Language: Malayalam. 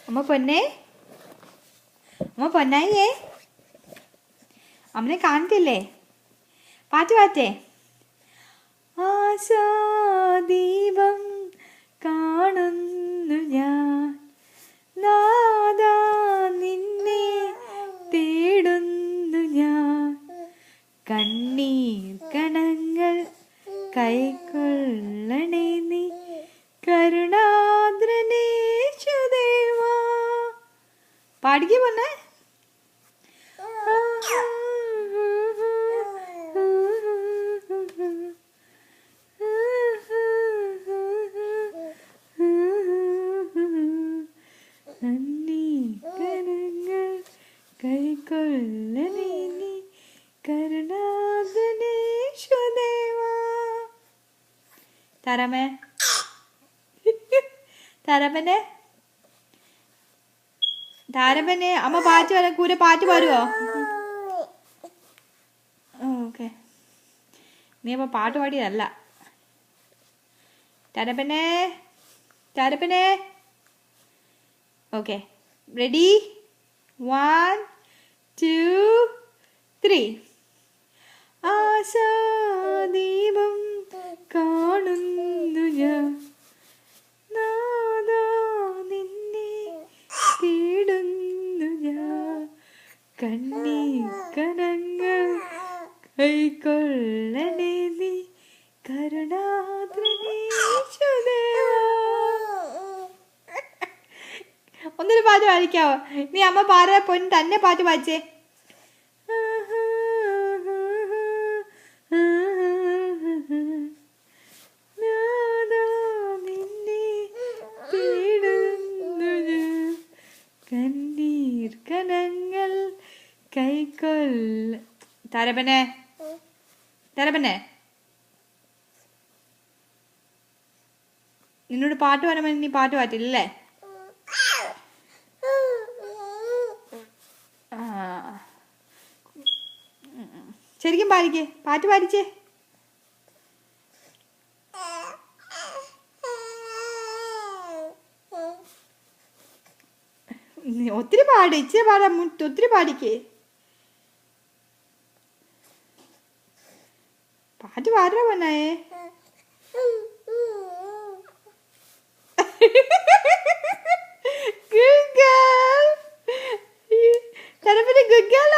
അമ്മ പൊന്നേ, അമ്മ പൊന്നായിയേ, അമ്മനെ കാണത്തില്ലേ? പാട്ട് പാറ്റേ. ആശാദീപം കാണുന്നു ഞാൻ, നാദാ നിന്നെ തേടുന്നു ഞാൻ, കണ്ണീർ കണങ്ങൾ കൈക്കൊള്ളണേ നീ കരുണാദ്രനേശുദേവാ. പാടിക്കേ പൊന്നേ. കൈക്കൊള്ളണേ നീ കരുണാദ്രനേശുദേവാ. താരാമേ, താരാമനെ, താരപ്പനെ അമ്മ പാട്ട് വരാൻ കൂടെ പാട്ട് പാടുവോ? ഓക്കെ, നീ അപ്പൊ പാട്ട് പാടിയതല്ല. താരപ്പനെ, താരപ്പനെ. Okay, ready? 1 2 3. ആശാദീപം കാണുന്നു ഞാൻ, നാദാ നിന്നെ തേടുന്നു ഞാൻ, കണ്ണീർ കണങ്ങൾ കൈക്കൊള്ളണേ നീ കരുണാദ്രനേശുദേവാ. ഒന്നൊരു പാട്ട് പാടിക്കാവോ? നീ അമ്മ പാടാ പൊന്ന് തന്നെ പാട്ട് പാടിച്ചേ. കണ്ണീർ കണങ്ങൾ കൈക്കൊള്ള. താരപ്പനെ, താരപ്പനെ, നിന്നോട് പാട്ട് പാടുമ്പോൾ നീ പാട്ട് പാറ്റില്ലേ? ശരിക്കും പാടിക്കേ, പാട്ട് പാടിച്ചേ. ഒത്തിരി പാട്, ഇച്ചിരി പാടാ, ഒത്തിരി പാടിക്കേ. പാട്ട് പാടാ പൊന്നായേ. Good girl. Good girl.